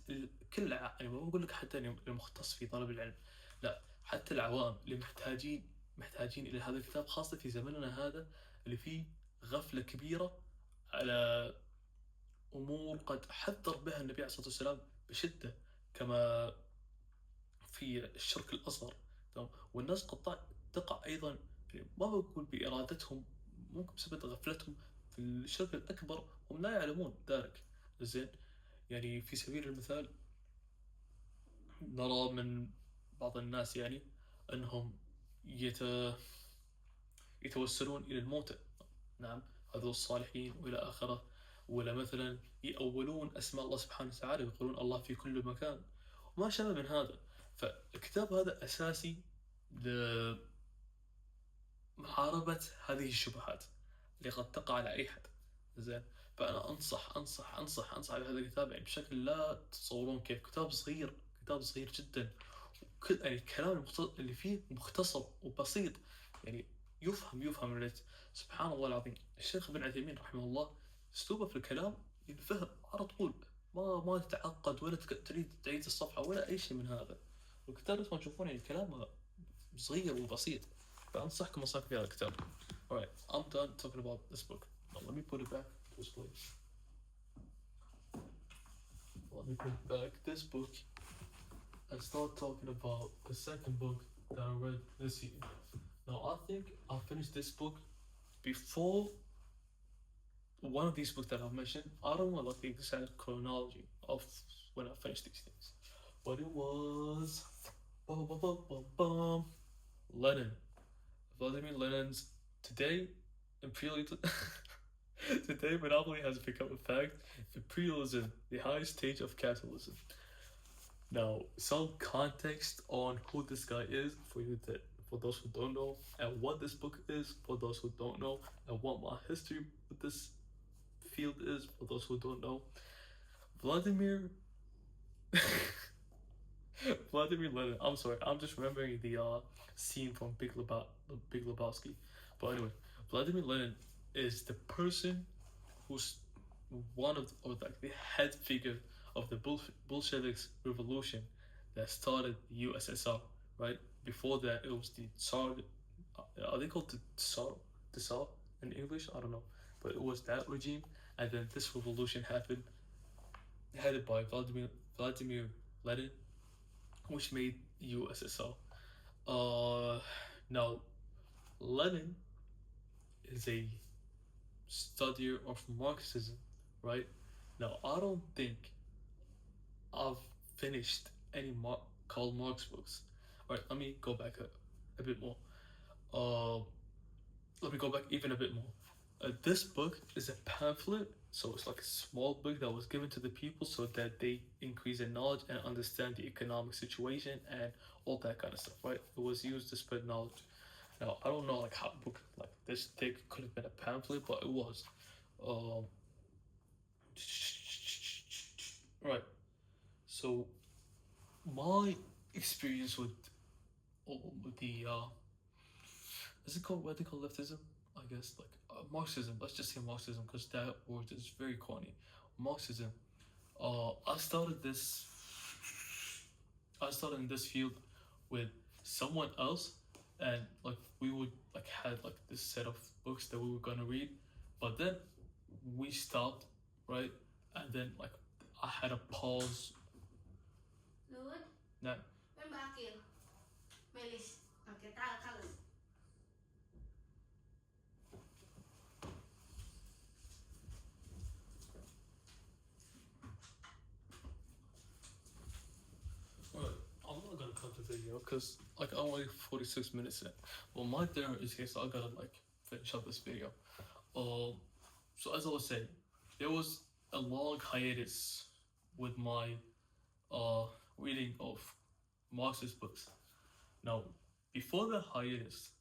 كل يعني ما بقول لك حتى المختص في طلب العلم، لا، حتى العوام اللي محتاجين إلى هذا الكتاب، خاصة في زمننا هذا اللي فيه غفلة كبيرة على أمور قد حذر بها النبي عليه الصلاة والسلام بشدة، كما في الشرك الأصغر. والناس قد تقع أيضا، ما بقول بإرادتهم، ممكن بسبب غفلتهم في الشرك الأكبر، هم لا يعلمون ذلك. زين، يعني في سبيل المثال نرى من بعض الناس يعني أنهم يتوسلون إلى الموتى، نعم، هذول الصالحين وإلى آخره، ولا مثلا يأولون أسماء الله سبحانه وتعالى ويقولون الله في كل مكان وما شابه من هذا. فالكتاب هذا أساسي لمحاربة هذه الشبهات اللي قد تقع على أي حد. زين، فأنا أنصح بهذا الكتاب يعني بشكل لا تتصورون كيف. كتاب صغير جدا، يعني الكلام اللي فيه مختصر وبسيط، يعني يفهم سبحان الله العظيم. الشيخ ابن عثيمين رحمه الله اسلوبه في الكلام ينفهم على طول، ما تتعقد ولا تريد تعيد الصفحة ولا أي شيء من هذا. الكتاب مثل ما تشوفون يعني الكلام صغير وبسيط، فأنصحكم في هذا الكتاب. Alright, I'm done talking about this book. Now let me put it back to its place. Let me put back this book and start talking about the second book that I read this year. Now I think I'll finish this book before one of these books that I've mentioned. I don't know like the exact chronology of when I finished these things, but it was Lenin, Vladimir Lenin's Today Imperialism. Today monopoly has become a fact. Imperialism, the highest stage of capitalism. Now, some context on who this guy is for those who don't know, and what this book is for those who don't know, and what my history with this field is for those who don't know. Vladimir Vladimir Lenin. I'm sorry. I'm just remembering the scene from Big Lebowski. But anyway, Vladimir Lenin is the person who's one of or like the head figure of the Bolsheviks revolution that started the USSR. Right before that, it was the Tsar. Are they called the Tsar? The Tsar in English? I don't know, but it was that regime, and then this revolution happened, headed by Vladimir Lenin, which made USSR. Now Lenin is a studier of Marxism, right? Now I don't think I've finished any Karl Marx books. All right, let me go back a bit more. Uh, let me go back even a bit more. This book is a pamphlet, so it's like a small book that was given to the people so that they increase their knowledge and understand the economic situation and all that kind of stuff, right? It was used to spread knowledge. Now I don't know like how a book like this thick could have been a pamphlet, but it was. Um, right. So my experience with the is it called what they call leftism? I guess like Marxism. Let's just say Marxism because that word is very corny. Marxism. I started this. I started in this field with someone else, and like we would like had like this set of books that we were gonna read, but then we stopped, right? And then like I had a pause. Nah. Alright, I'm not gonna cut the video because like I'm only 46 minutes in. Well, my dinner is here, so I gotta like finish up this video. So as I was saying, there was a long hiatus with my reading of Marxist books. Now, before the hiatus,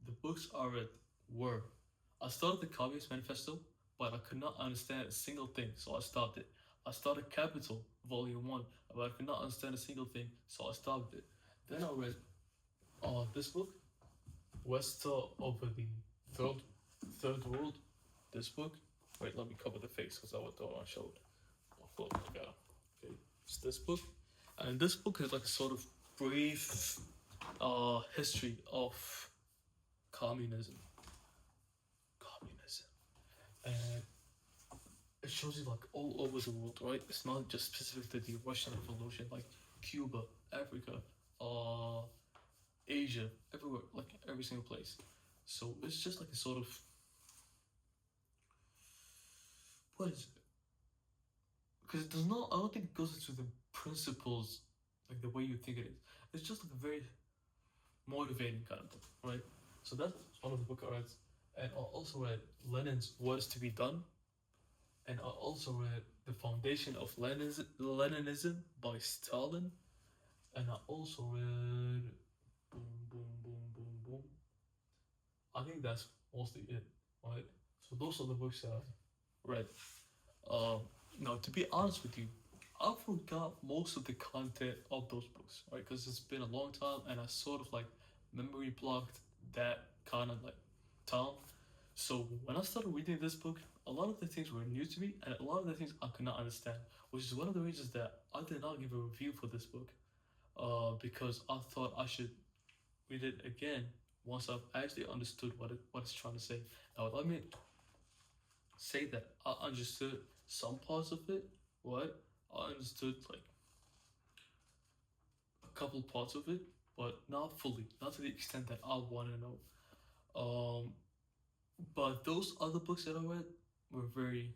the books I read were I started the Communist Manifesto, but I could not understand a single thing, so I stopped it. I started Capital, Volume 1, but I could not understand a single thing, so I stopped it. Then I read this book, Wester over the Third World. This book. Wait, let me cover the face because I don't want to show it. Okay, it's this book. And this book is like a sort of brief history of communism. And it shows you like all over the world, right? It's not just specific to the Russian Revolution, like Cuba, Africa, Asia, everywhere, like every single place. So it's just like a sort of what is it? Because it does not. I don't think it goes into the principles like the way you think it is. It's just like a very motivating kind of book, right? So that's one of the book I read, and I also read Lenin's What Is to Be Done, and I also read The Foundation of Leninism by Stalin, and I also read boom. I think that's mostly it, right? So those are the books that I read. Now, to be honest with you, I forgot most of the content of those books, right? Because it's been a long time, and I sort of like memory blocked that kind of like time. So when I started reading this book, a lot of the things were new to me, and a lot of the things I could not understand, which is one of the reasons that I did not give a review for this book, because I thought I should read it again once I've actually understood what it's trying to say. Now, let me say that I understood some parts of it, right? I understood like a couple parts of it, but not fully, not to the extent that I want to know. But those other books that I read were very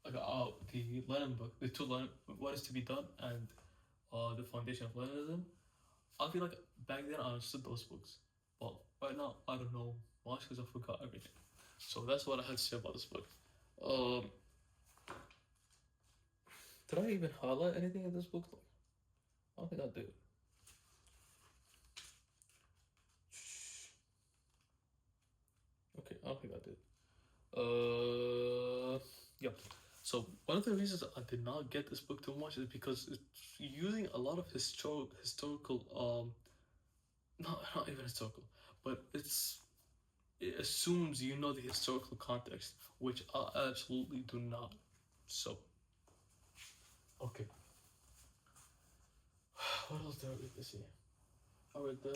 like the Lenin book, the two Lenin, What Is to Be Done, and the Foundation of Leninism. I feel like back then I understood those books, but right now I don't know much because I forgot everything. So that's what I had to say about this book. Did I even highlight anything in this book? I don't think I did. Okay, I don't think I did. Yeah. So one of the reasons I did not get this book too much is because it's using a lot of historical not even historical, but it assumes you know the historical context, which I absolutely do not. So okay. What else did I read this year? I read am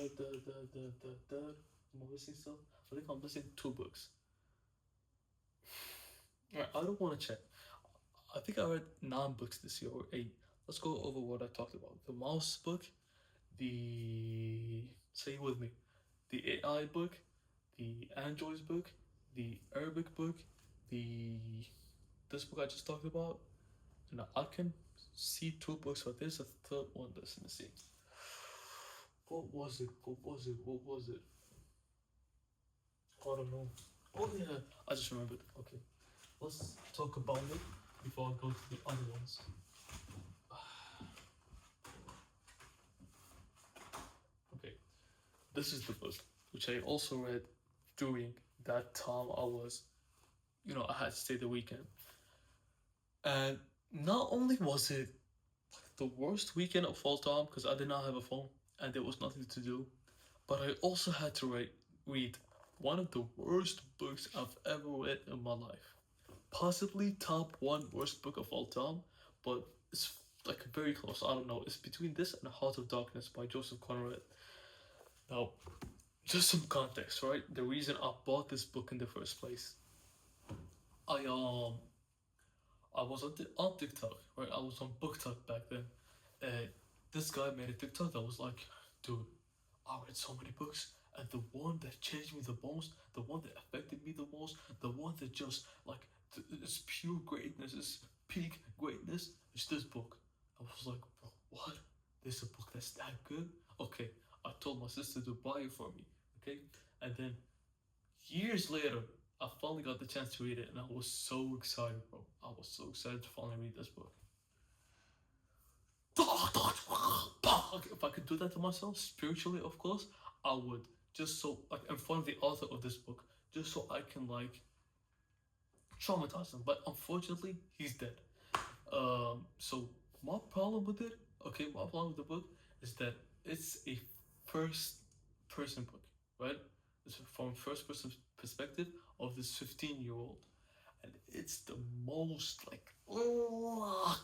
I missing stuff? I think I'm missing 2 books. Alright, I don't want to check. I think I read 9 books this year or 8. Let's go over what I talked about. The mouse book, the say it with me, the AI book, the androids book, the Arabic book, this book I just talked about, and I can see 2 books, but there's a third one that's missing. What was it? I don't know. Oh yeah, I just remembered. Okay, let's talk about it before I go to the other ones. Okay, this is the book which I also read during that time I was, I had to stay the weekend. And not only was it the worst weekend of all time because I did not have a phone and there was nothing to do, but I also had to read one of the worst books I've ever read in my life. Possibly top 1 worst book of all time, but it's like very close. I don't know. It's between this and Heart of Darkness by Joseph Conrad. Now, just some context, right? The reason I bought this book in the first place. I was on TikTok, right? I was on BookTok back then. This guy made a TikTok that was like, dude, I read so many books, and the one that changed me the most, the one that affected me the most, the one that just like it's pure greatness, it's peak greatness, is this book. I was like, bro, what? There's a book that's that good? Okay, I told my sister to buy it for me. Okay, and then years later, I finally got the chance to read it, and I was so excited, bro. I was so excited to finally read this book. If I could do that to myself, spiritually, of course, I would. Just so, like, in front of the author of this book, just so I can, like, traumatize him. But unfortunately, he's dead. So my problem with it, my problem with the book is that it's a first-person book, right? It's from first-person perspective of this 15-year-old, and it's the most like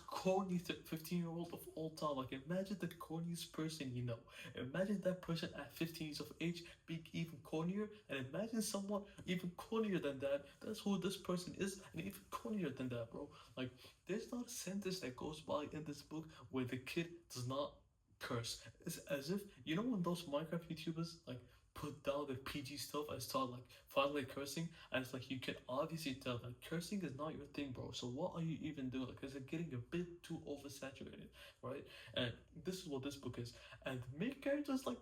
corny 15-year-old of all time. Like, imagine the corniest person you know. Imagine that person at 15 years of age being even cornier, and imagine someone even cornier than that. That's who this person is, and even cornier than that, bro. Like, there's not a sentence that goes by in this book where the kid does not curse. It's as if, when those Minecraft YouTubers like put down the PG stuff and start like finally cursing, and it's like you can obviously tell that cursing is not your thing, bro. So what are you even doing? Because it's getting a bit too oversaturated, right? And this is what this book is. And the main character is like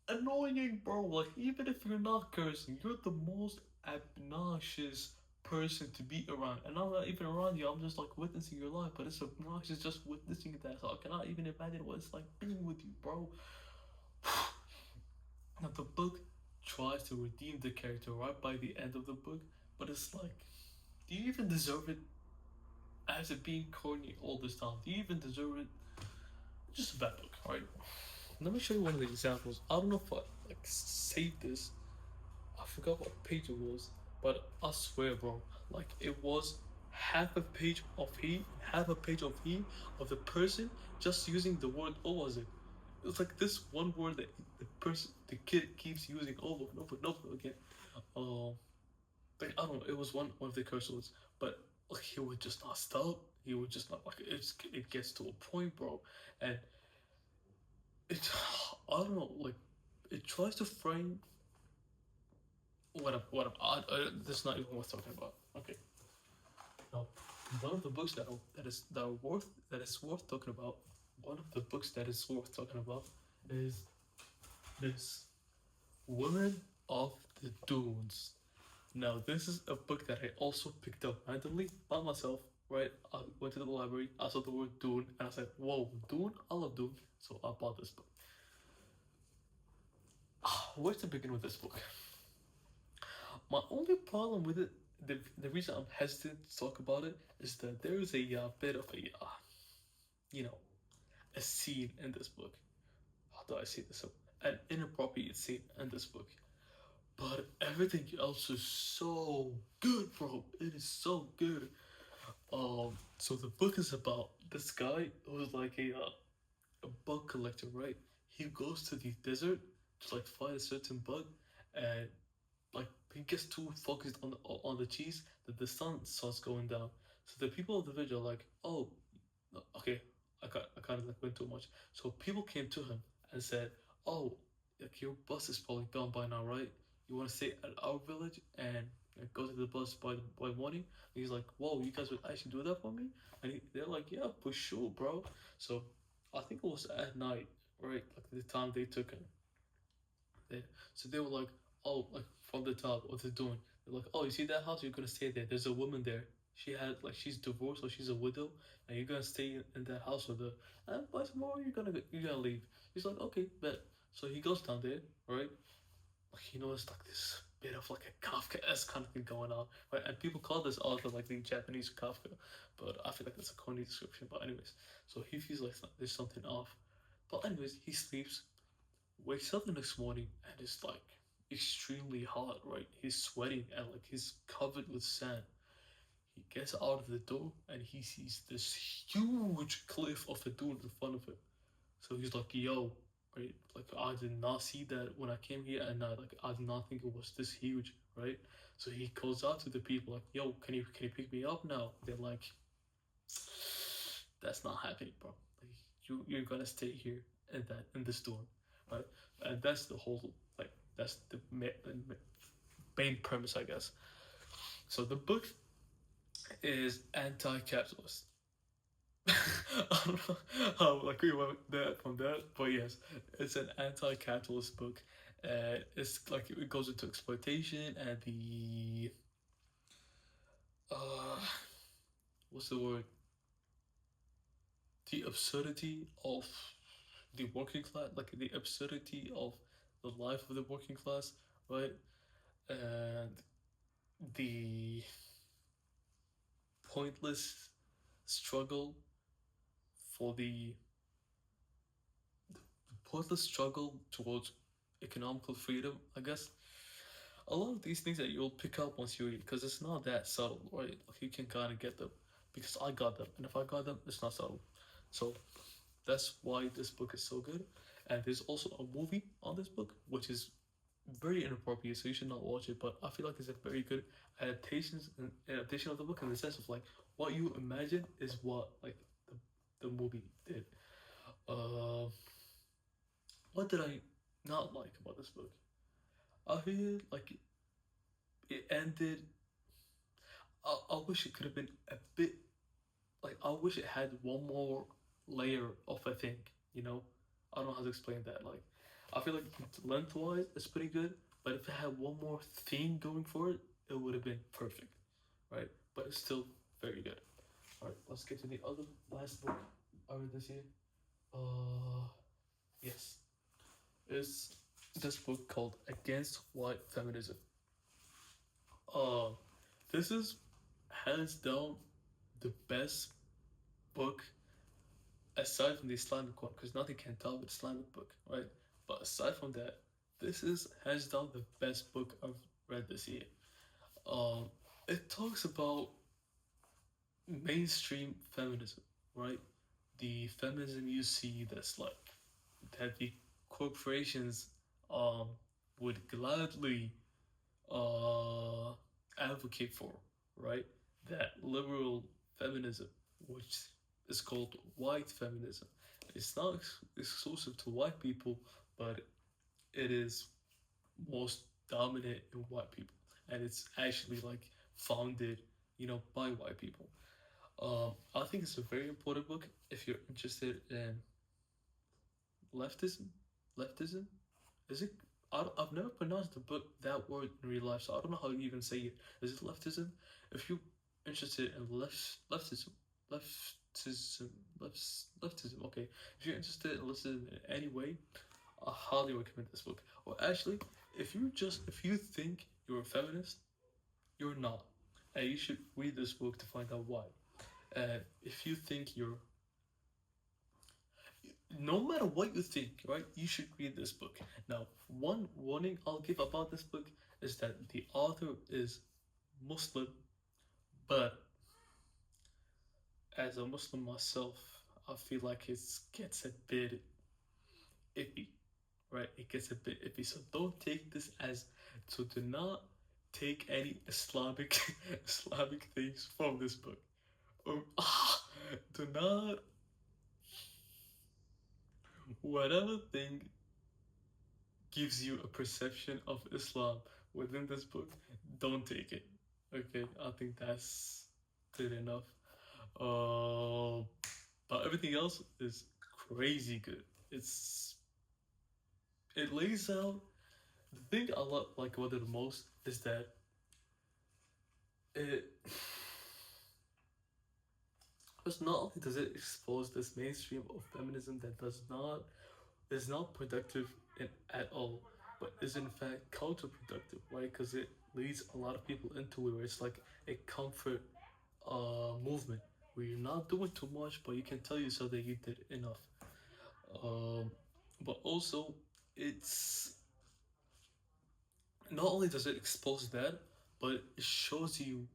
annoying, bro. Like, even if you're not cursing, you're the most obnoxious person to be around. And I'm not even around you, I'm just like witnessing your life, but it's obnoxious just witnessing that. So I cannot even imagine what it's like being with you, bro. Now, the book tries to redeem the character right by the end of the book, but it's like, do you even deserve it? As it being corny all this time, do you even deserve it? Just a bad book, right? Let me show you one of the examples. I don't know if I like saved this. I forgot what page it was, but I swear, bro, like it was half a page of the person just using the word. What was it? It was like this one word that the kid keeps using over and over and over again. Like, I don't know. It was one of the curse words, but like he would just not stop. He would just not like it gets to a point, bro, and it. I don't know. Like, it tries to frame this is not even worth talking about. Okay. Now, one of the books that is worth talking about. One of the books that is worth talking about is this Women of the Dunes. Now, this is a book that I also picked up randomly by myself, right? I went to the library, I saw the word Dune, and I said, whoa, Dune? I love Dune. So I bought this book. Where to begin with this book? My only problem with it, the reason I'm hesitant to talk about it is that there is a bit of a a scene in this book. How do I say this? An inappropriate scene in this book. But everything else is so good, bro. It is so good. So the book is about this guy who's like a bug collector, right? He goes to the desert to like find a certain bug, and like he gets too focused on the cheese that the sun starts going down. So the people of the village are like, oh, okay, I kind of like went too much. So people came to him and said, oh, like your bus is probably gone by now, right? You want to stay at our village and go to the bus by morning? And he's like, whoa, you guys would actually do that for me? And they're like, yeah, for sure, bro. So I think it was at night, right? Like the time they took him. So they were like, oh, like from the top, what they're doing. They're like, oh, you see that house? You're gonna stay there. There's a woman there. She's divorced or she's a widow, and you're gonna stay in that house with her. And by tomorrow you're gonna leave. He's like, okay, bet. So he goes down there, right? Like it's like this bit of like a Kafka-esque kind of thing going on, right? And people call this author like the Japanese Kafka, but I feel like that's a corny description. But anyways, so he feels like there's something off. But anyways, he sleeps, wakes up the next morning, and it's like extremely hot, right? He's sweating and like he's covered with sand. He gets out of the door and he sees this huge cliff of a dune in front of him. So he's like, yo, right? Like I did not see that when I came here, and like I did not think it was this huge, right? So he calls out to the people like, yo, can you pick me up now? They're like, that's not happening, bro. Like you're gonna stay here in the storm, right? And that's the whole like that's the main premise, I guess. So the book is anti-capitalist. I don't know how like we went that from that, but yes, it's an anti-capitalist book. It's like it goes into exploitation and the uh, what's the word? The absurdity of the working class, like the absurdity of the life of the working class, right? And the pointless struggle for the pointless struggle towards economical freedom, I guess. A lot of these things that you'll pick up once you read, because it's not that subtle, right? Like you can kind of get them, because I got them, and if I got them, it's not subtle. So that's why this book is so good. And there's also a movie on this book, which is very inappropriate, so you should not watch it. But I feel like it's a very good adaptation of the book in the sense of like what you imagine is what like the movie did. Uh, what did I not like about this book? I feel like it ended. I wish it could have been a bit like I wish it had one more layer of a thing. You know, I don't know how to explain that. Like, I feel like lengthwise it's pretty good, but if it had one more theme going for it, it would have been perfect, right? But it's still very good. All right, let's get to the other last book I read this year. Yes, it's this book called Against White Feminism. Uh, this is hands down the best book aside from the Islamic one, because nothing can top the Islamic book, right? But aside from that, this is hands down the best book I've read this year. Um, it talks about mainstream feminism, right? The feminism you see that's like that the corporations um would gladly uh advocate for, right? That liberal feminism, which is called white feminism. It's not exclusive to white people, but it is most dominant in white people, and it's actually like founded, by white people. I think it's a very important book if you're interested in leftism. Leftism, is it? I've never pronounced the book that word in real life, so I don't know how you even say it. Is it leftism? If you're interested in leftism, leftism, leftism. Okay, if you're interested in leftism in any way, I highly recommend this book. Or actually, if you think you're a feminist, you're not. and you should read this book to find out why. If you think you're, no matter what you think, right, you should read this book. Now, one warning I'll give about this book is that the author is Muslim, but as a Muslim myself, I feel like it gets a bit iffy, right? It gets a bit iffy. So don't take this as, so do not take any Islamic Islamic things from this book. Do not, whatever thing gives you a perception of Islam within this book, don't take it. Okay, I think that's good enough. But everything else is crazy good. It lays out, the thing I like about it the most is that it, because not only does it expose this mainstream of feminism that is not productive at all, but is in fact counterproductive, right? Because it leads a lot of people into it where it's like a comfort movement where you're not doing too much, but you can tell yourself that you did enough. But also, it's not only does it expose that, but it shows you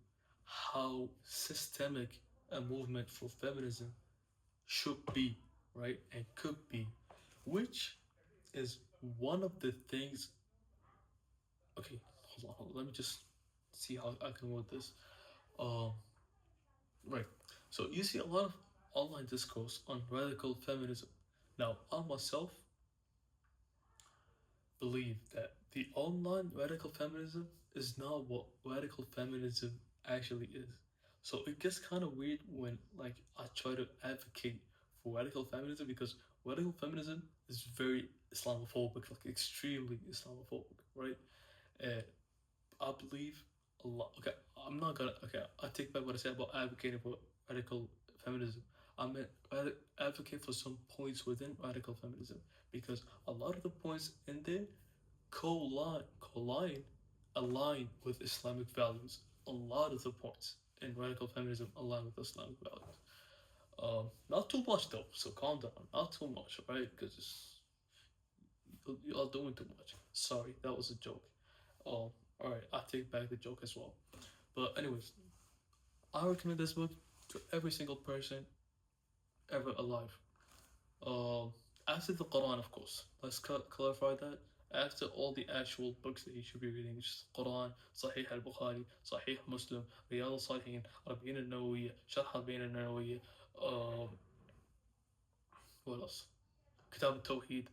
how systemic a movement for feminism should be, right? And could be, which is one of the things. Okay, hold on. Let me just see how I can word this. Right. So you see a lot of online discourse on radical feminism. Now, I myself believe that the online radical feminism is not what radical feminism actually is. So it gets kind of weird when like I try to advocate for radical feminism, because radical feminism is very Islamophobic, like extremely Islamophobic, right? And I believe a lot. Okay, I'm not gonna. Okay, I take back what I said about advocating for radical feminism. I meant advocate for some points within radical feminism, because a lot of the points in there align with Islamic values. A lot of the points in radical feminism align with Islamic values. Not too much though, so calm down. Not too much, right? Because you are doing too much. Sorry, that was a joke. Alright, I take back the joke as well. But anyways, I recommend this book to every single person ever alive. After the Quran, of course. Let's clarify that. After all the actual books that you should be reading, which is Quran, Sahih al-Bukhari, Sahih Muslim, Riyad al-Salihin, Arba'in al-Nawawiyya, Sharh Arba'in al-Nawawiyya, what else? كتاب التوحيد,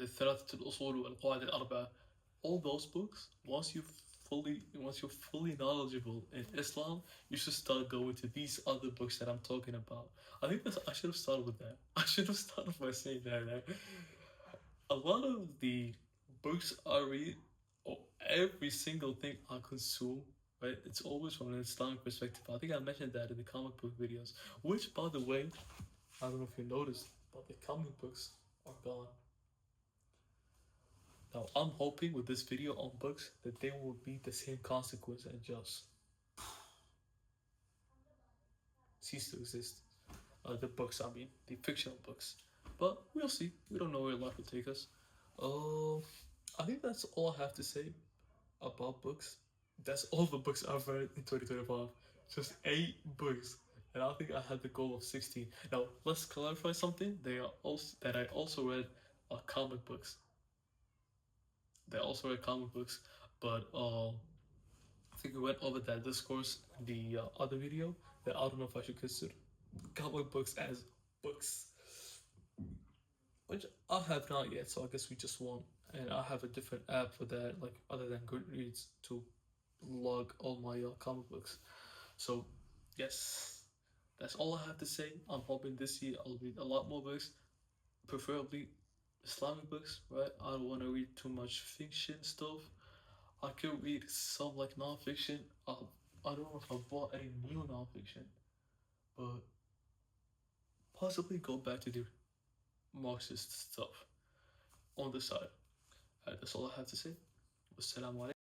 ثلاثة الأصول والقواعد الأربعة. All those books, once you're fully knowledgeable in Islam, you should start going to these other books that I'm talking about. I think I should have started with that. I should have started by saying that. Right? A lot of the books I read, or every single thing I consume, right, it's always from an Islamic perspective. I think I mentioned that in the comic book videos, which, by the way, I don't know if you noticed, but the comic books are gone. Now, I'm hoping with this video on books that they will be the same consequence and just cease to exist. The books, I mean, the fictional books. But we'll see. We don't know where life will take us. I think that's all I have to say about books. That's all the books I've read in 2025. Just 8 books. And I think I had the goal of 16. Now, let's clarify something. That I also read comic books. They also read comic books, but I think we went over that discourse in the other video, that I don't know if I should consider comic books as books, which I have not yet, so I guess we just won't. And I have a different app for that, like other than Goodreads, to log all my comic books. So yes, that's all I have to say. I'm hoping this year I'll read a lot more books, preferably Islamic books, right? I don't want to read too much fiction stuff. I could read some like non-fiction. I don't know if I bought any new non-fiction, but possibly go back to the Marxist stuff on the side. That's all I have to say. Wassalamu alaikum.